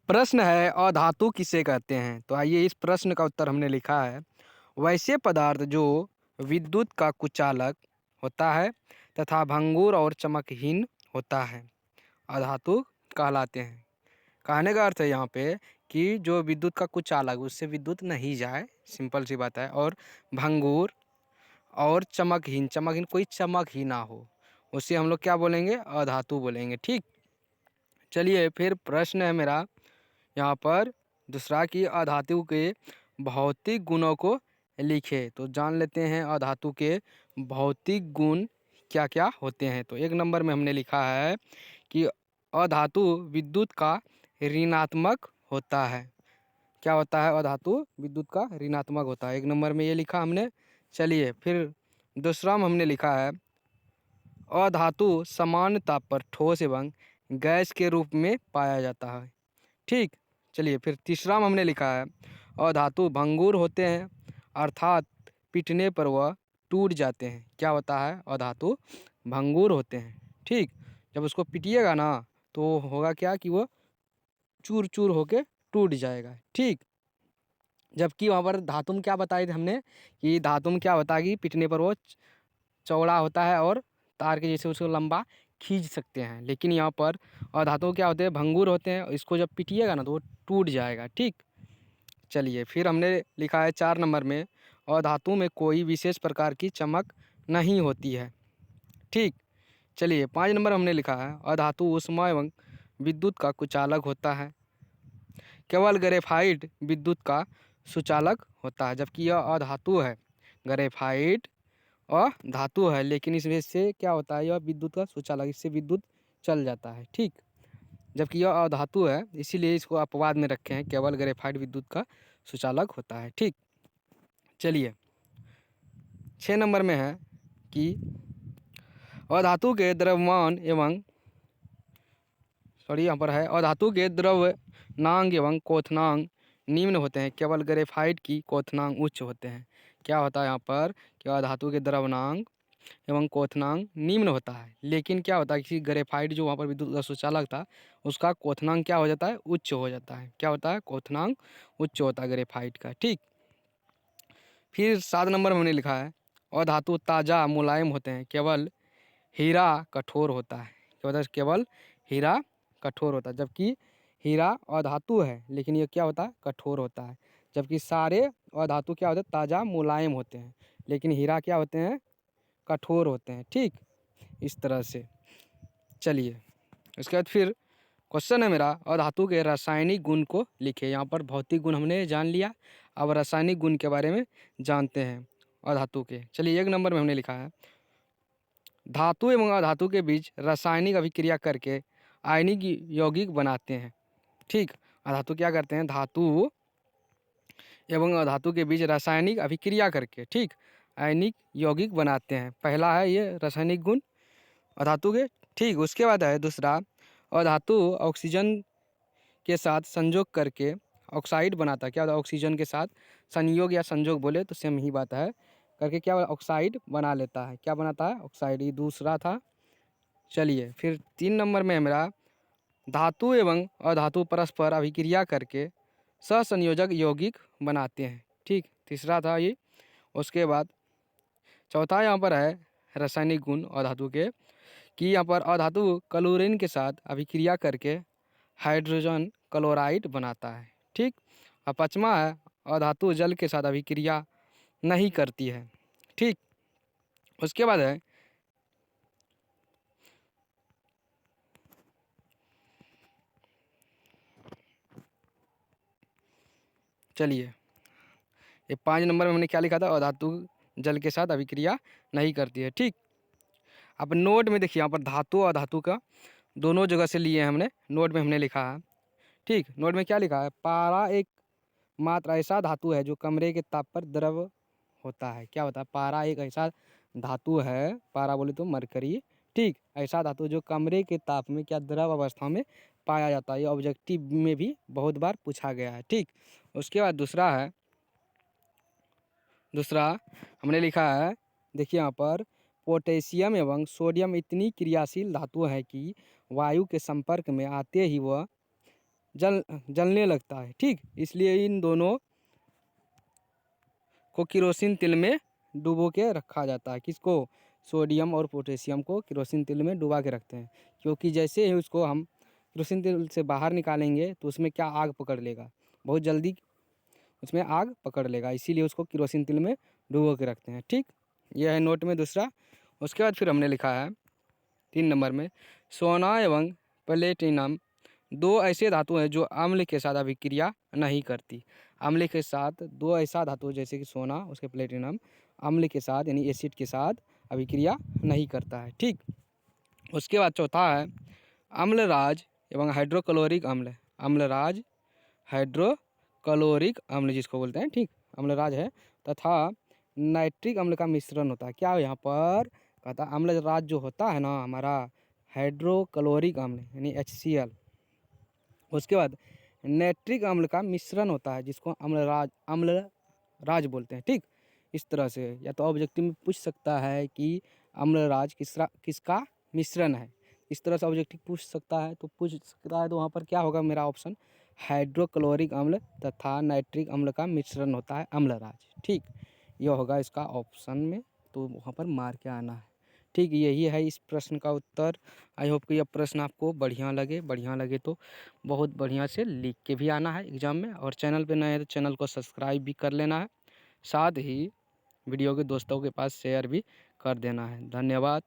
प्रश्न है अधातु किसे कहते हैं? तो आइए इस प्रश्न का उत्तर हमने लिखा है। वैसे पदार्थ जो विद्युत का कुचालक होता है तथा भंगुर और चमकहीन होता है, अधातु कहलाते हैं। कहने का अर्थ है यहाँ पे कि जो विद्युत का कुचालक उससे विद्युत नहीं जाए, सिंपल सी बात है। और भंगुर और चमकहीन, चमकहीन कोई चमक ही ना हो, उसे हम लोग क्या बोलेंगे? अधातु बोलेंगे। ठीक, चलिए फिर प्रश्न है मेरा यहाँ पर दूसरा कि अधातु के भौतिक गुणों को लिखे। तो जान लेते हैं अधातु के भौतिक गुण क्या क्या होते हैं। तो एक नंबर में हमने लिखा है कि अधातु विद्युत का ऋणात्मक होता है। क्या होता है? अधातु विद्युत का ऋणात्मक होता है। एक नंबर में ये लिखा हमने। चलिए फिर दूसरा में हमने लिखा है अधातु समान ताप पर ठोस एवं गैस के रूप में पाया जाता है। ठीक, चलिए फिर तीसरा में हमने लिखा है अधातु भंगुर होते हैं, अर्थात पीटने पर वह टूट जाते हैं। क्या होता है? अधातु भंगुर होते हैं। ठीक, जब उसको पीटिएगा ना तो होगा क्या कि वो चूर चूर होके टूट जाएगा। ठीक, जबकि वहाँ पर धातु में क्या बताए थे हमने कि धातु में क्या होता है कि पीटने पर वो चौड़ा होता है और तार के जैसे उसको लंबा खींच सकते हैं। लेकिन यहाँ पर अधातु क्या होते हैं? भंगुर होते हैं। इसको जब पीटिएगा ना तो वो टूट जाएगा। ठीक, चलिए फिर हमने लिखा है 4 नंबर में अधातु में कोई विशेष प्रकार की चमक नहीं होती है। ठीक, चलिए 5 नंबर हमने लिखा है अधातु ऊष्मा एवं विद्युत का कुचालक होता है। केवल ग्रेफाइट विद्युत का सुचालक होता है, जबकि यह अधातु है। ग्रेफाइट धातु है लेकिन इसमें से क्या होता है? यह विद्युत का सुचालक, इससे विद्युत चल जाता है। ठीक, जबकि यह अधातु है इसीलिए इसको अपवाद में रखे हैं, केवल ग्रेफाइट विद्युत का सुचालक होता है। ठीक, चलिए 6 नंबर में है कि अधातु के द्रव्यमान एवं यहाँ पर है अधातु के द्रव्यनांग एवं क्वथनांग निम्न होते हैं, केवल ग्रेफाइट की क्वथनांग उच्च होते हैं। क्या होता है यहाँ पर कि अधातु के द्रव्यनांग एवं क्वथनांक निम्न होता है, लेकिन क्या होता है कि ग्रेफाइट जो वहाँ पर विद्युत का सुचालक था उसका क्वथनांक क्या हो जाता है? उच्च हो जाता है। क्या होता है? क्वथनांक उच्च होता है ग्रेफाइट का। ठीक, फिर 7 नंबर में हमने लिखा है अधातु ताज़ा मुलायम होते हैं, केवल हीरा कठोर होता है। क्या होता है? केवल हीरा कठोर होता है, जबकि हीरा अधातु है लेकिन ये क्या होता है? कठोर होता है। जबकि सारे अधातु क्या होते हैं? ताज़ा मुलायम होते हैं, लेकिन हीरा क्या होते हैं? कठोर होते हैं। ठीक, इस तरह से। चलिए उसके बाद फिर क्वेश्चन है मेरा अधातु के रासायनिक गुण को लिखे। यहाँ पर भौतिक गुण हमने जान लिया, अब रासायनिक गुण के बारे में जानते हैं अधातु के। चलिए 1 नंबर में हमने लिखा है धातु एवं अधातु के बीच रासायनिक अभिक्रिया करके आयनिक यौगिक बनाते हैं। ठीक, अधातु क्या करते हैं? धातु एवं अधातु के बीच रासायनिक अभिक्रिया करके ठीक आयनिक यौगिक बनाते हैं। पहला है ये रासायनिक गुण अधातु के। ठीक, उसके बाद है दूसरा अधातु ऑक्सीजन के साथ संयोग करके ऑक्साइड बनाता है। क्या होता है? ऑक्सीजन के साथ संयोग या संयोग बोले तो सेम ही बात है, करके क्या ऑक्साइड बना लेता है। क्या बनाता है? ऑक्साइड। ये दूसरा था। चलिए फिर 3 नंबर में है मेरा धातु एवं अधातु परस्पर अभिक्रिया करके सहसंयोजक यौगिक बनाते हैं। ठीक, तीसरा था ये। उसके बाद चौथा यहाँ पर है रासायनिक गुण अधातु के कि यहाँ पर अधातु क्लोरीन के साथ अभिक्रिया करके हाइड्रोजन क्लोराइड बनाता है। ठीक, और पाँचवा है अधातु जल के साथ अभिक्रिया नहीं करती है। ठीक, उसके बाद है चलिए ये 5 नंबर में हमने क्या लिखा था? अधातु जल के साथ अभिक्रिया नहीं करती है। ठीक, अब नोट में देखिए यहाँ पर धातु और अधातु का दोनों जगह से लिए हैं हमने। नोट में हमने लिखा है। ठीक, नोट में क्या लिखा है? पारा एक मात्र ऐसा धातु है जो कमरे के ताप पर द्रव होता है। क्या होता है? पारा एक ऐसा धातु है, पारा बोले तो मरकरी। ठीक, ऐसा धातु जो कमरे के ताप में क्या द्रव अवस्था में पाया जाता है। ये ऑब्जेक्टिव में भी बहुत बार पूछा गया है। ठीक, उसके बाद दूसरा हमने लिखा है देखिए यहाँ पर पोटेशियम एवं सोडियम इतनी क्रियाशील धातु है कि वायु के संपर्क में आते ही वह जलने लगता है। ठीक, इसलिए इन दोनों को केरोसिन तेल में डुबो के रखा जाता है। किसको? सोडियम और पोटेशियम को केरोसिन तेल में डुबा के रखते हैं, क्योंकि जैसे ही उसको हम केरोसिन तेल से बाहर निकालेंगे तो उसमें क्या आग पकड़ लेगा, बहुत जल्दी उसमें आग पकड़ लेगा, इसीलिए उसको केरोसिन तेल में डुबो के रखते हैं। ठीक, यह है नोट में दूसरा। उसके बाद फिर हमने लिखा है 3 नंबर में, सोना एवं प्लेटिनम दो ऐसे धातु हैं जो अम्ल के साथ अभिक्रिया नहीं करती। अम्ल के साथ दो ऐसा धातु जैसे कि सोना, उसके प्लेटिनम अम्ल के साथ यानी एसिड के साथ अभिक्रिया नहीं करता है। ठीक, उसके बाद चौथा है अम्लराज एवं हाइड्रोक्लोरिक अम्ल। अम्लराज, हाइड्रोक्लोरिक अम्ल जिसको बोलते हैं, ठीक, अम्लराज है, तथा नाइट्रिक अम्ल का मिश्रण होता है। क्या यहाँ पर कहता है, अम्लराज जो होता है ना हमारा हाइड्रोक्लोरिक अम्ल यानी HCl, उसके बाद नाइट्रिक अम्ल का मिश्रण होता है जिसको अम्लराज बोलते हैं। ठीक, इस तरह से या तो ऑब्जेक्टिव में पूछ सकता है कि अम्लराज किसका मिश्रण है, इस तरह से ऑब्जेक्टिव पूछ सकता है, तो पूछ सकता है तो वहाँ पर क्या होगा मेरा ऑप्शन, हाइड्रोक्लोरिक अम्ल तथा नाइट्रिक अम्ल का मिश्रण होता है अम्लराज। ठीक, यह होगा इसका ऑप्शन में, तो वहाँ पर मार के आना है। ठीक, यही है इस प्रश्न का उत्तर। आई होप कि यह प्रश्न आपको बढ़िया लगे तो बहुत बढ़िया से लिख के भी आना है एग्ज़ाम में, और चैनल पे नए हैं तो चैनल को सब्सक्राइब भी कर लेना है, साथ ही वीडियो के दोस्तों के पास शेयर भी कर देना है। धन्यवाद।